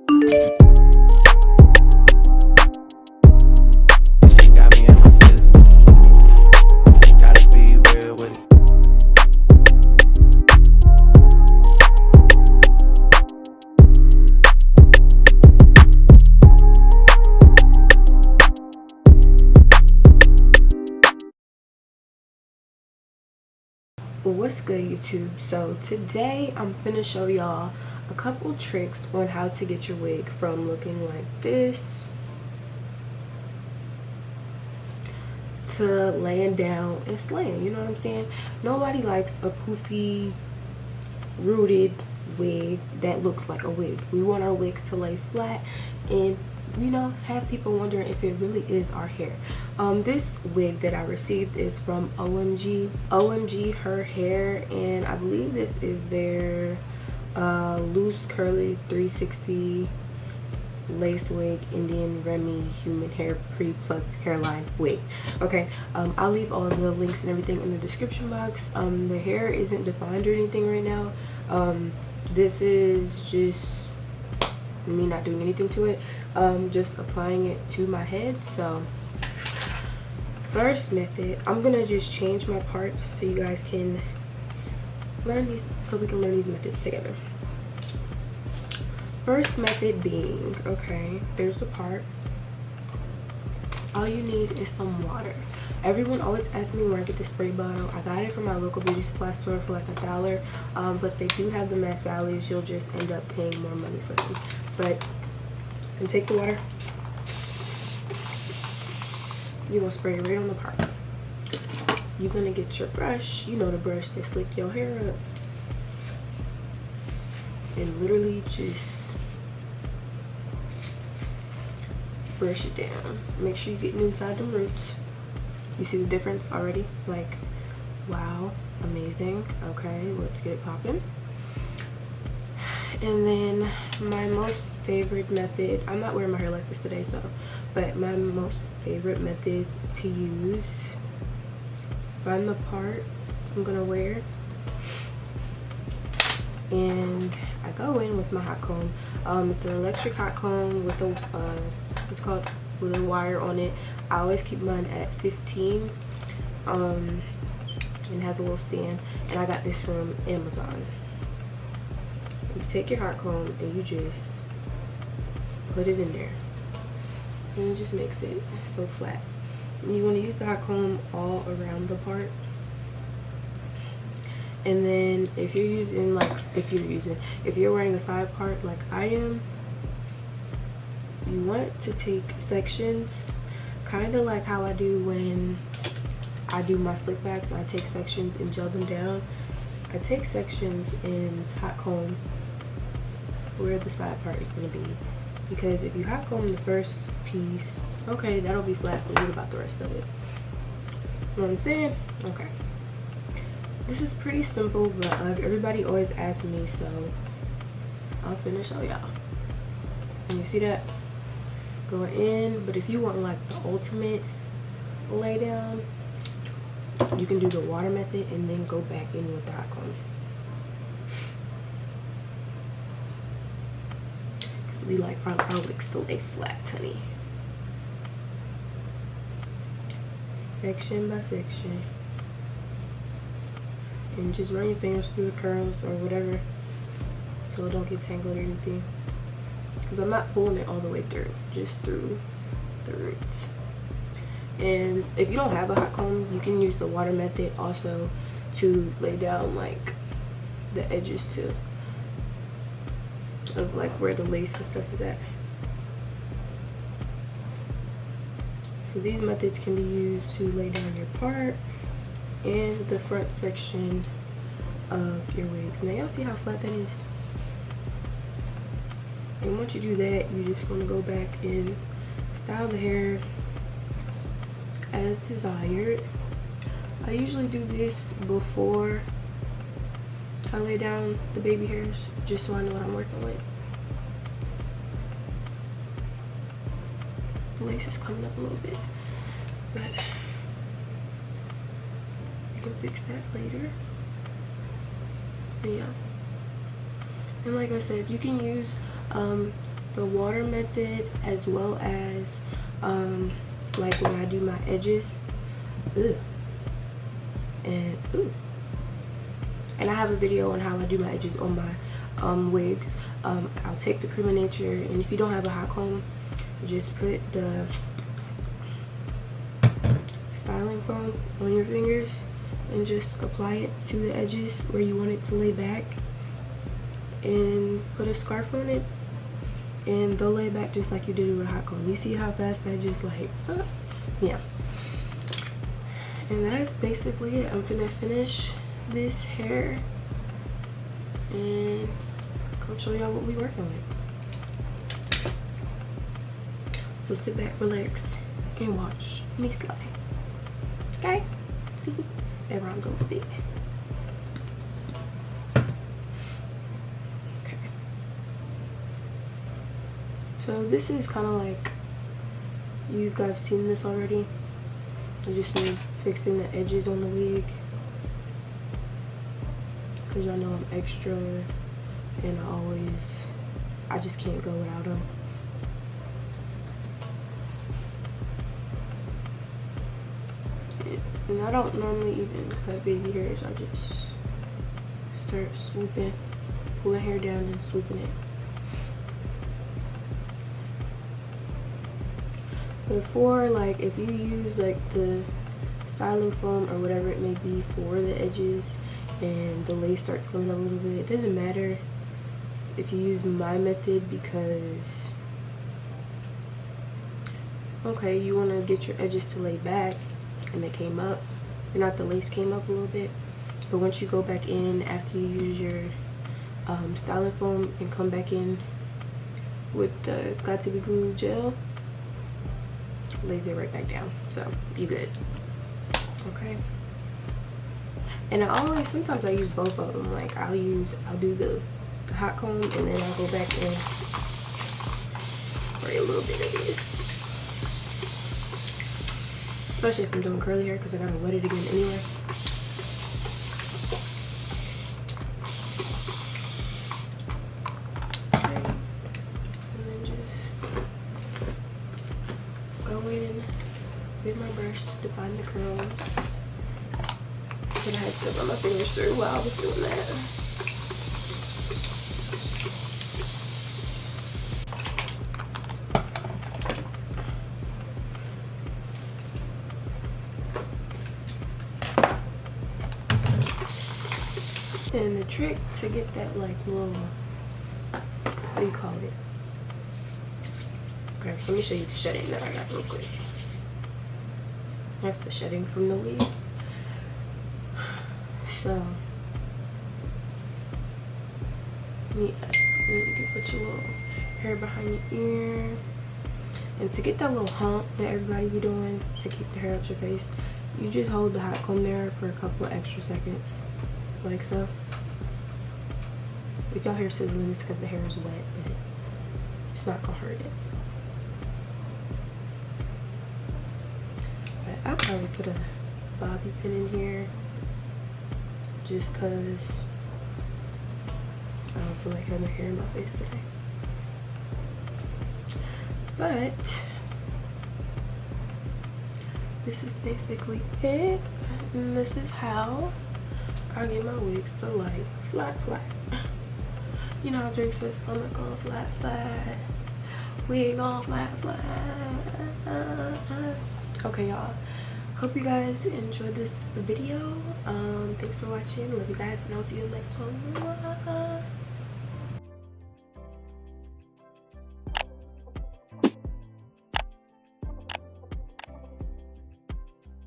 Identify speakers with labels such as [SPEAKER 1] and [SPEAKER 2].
[SPEAKER 1] She got me in my feelings. Gotta be real with it.
[SPEAKER 2] What's good, YouTube? So today I'm finna show y'all a couple tricks on how to get your wig from looking like this to laying down and slaying. You know what I'm saying? Nobody likes a poofy, rooted wig that looks like a wig. We want our wigs to lay flat and, you know, have people wondering if it really is our hair. This wig that I received is from OMGHerhair, and I believe this is their loose curly 360 lace wig Indian Remy human hair pre-plucked hairline wig. Okay, I'll leave all the links and everything in the description box. The hair isn't defined or anything right now. This is just me not doing anything to it, just applying it to my head. So first method, I'm gonna just change my parts so you guys can learn these, so we can learn these methods together. First method being, okay, there's the part. All you need is some water. Everyone always asks me where I get the spray bottle. I got it from my local beauty supply store for like $1, but they do have them at Sally's. You'll just end up paying more money for them. But and take the water. You're gonna spray it right on the part. You're gonna get your brush, you know, the brush that slick your hair up, and literally just brush it down. Make sure you're getting inside the roots. You see the difference already? Like, wow, amazing. Okay, let's get it popping. And then my most favorite method, I'm not wearing my hair like this today, so, but my most favorite method to use, find the part I'm gonna wear, and I go in with my hot comb. It's an electric hot comb with a what's called, with a wire on it. I always keep mine at 15, and it has a little stand, and I got this from Amazon. You take your hot comb and you just put it in there, and it just makes it so flat. And you want to use the hot comb all around the part. And then if you're using, like, if you're wearing a side part like I am, you want to take sections, kind of like how I do when I do my slick backs. I take sections and gel them down. I take sections and hot comb where the side part is going to be, because if you hot comb the first piece, okay, that'll be flat, but what about the rest of it? You know what I'm saying? Okay, this is pretty simple, but everybody always asks me, so I'll finish show y'all. And you see that going in, but if you want like the ultimate lay down, you can do the water method and then go back in with the hot comb. Because we like our wigs to lay flat, honey. Section by section. And just run your fingers through the curls or whatever, so it don't get tangled or anything. Because I'm not pulling it all the way through, just through the roots. And if you don't have a hot comb, you can use the water method also to lay down like the edges too, of like where the lace and stuff is at. So these methods can be used to lay down your part and the front section of your wigs. Now y'all see how flat that is? And once you do that, you're just going to go back and style the hair as desired. I usually do this before I lay down the baby hairs, just so I know what I'm working with. The lace is coming up a little bit, but you can fix that later. Yeah. And like I said, you can use the water method, as well as like when I do my edges. Ugh. And I have a video on how I do my edges on my wigs. I'll take the cream of nature, and if you don't have a hot comb, just put the styling foam on your fingers and just apply it to the edges where you want it to lay back, and put a scarf on it, and they'll lay back just like you did with a hot comb. You see how fast that just like, yeah. And that's basically it. I'm gonna finish this hair and come show y'all what we working with. So sit back, relax, and watch me slide. Okay? That rhymed a little bit. Okay. So this is kind of like, you guys seen this already. I just need fixing the edges on the wig, because y'all know I'm extra and I just can't go without them. And I don't normally even cut baby hairs. I just start swooping, pulling hair down and swooping it. Before, like, if you use like the styling foam or whatever it may be for the edges and the lace starts coming up a little bit, it doesn't matter if you use my method, because okay, you want to get your edges to lay back and they came up, or not, the lace came up a little bit, but once you go back in after you use your styling foam and come back in with the Got To Be Glue gel, lays it right back down, so you good. Okay. And sometimes I use both of them. Like I'll do the hot comb, and then I'll go back and spray a little bit of this, especially if I'm doing curly hair, because I gotta wet it again anyway. With my brush to define the curls. But I had to run my fingers through while I was doing that. And the trick to get that like little, what do you call it? Okay, let me show you the shedding that I got real quick. That's the shedding from the wig. So yeah, you can put your little hair behind your ear, and to get that little hump that everybody be doing to keep the hair out your face, you just hold the hot comb there for a couple of extra seconds, like so. If y'all hear sizzling, it's because the hair is wet, but it's not gonna hurt it. I'll probably put a bobby pin in here just because I don't feel like having hair in my face today. But this is basically it. And this is how I get my wigs to like flat. You know how Drake says stomach on flat, wig on flat. Okay, y'all, hope you guys enjoyed this video. Thanks for watching. Love you guys, and I'll see you in the next one.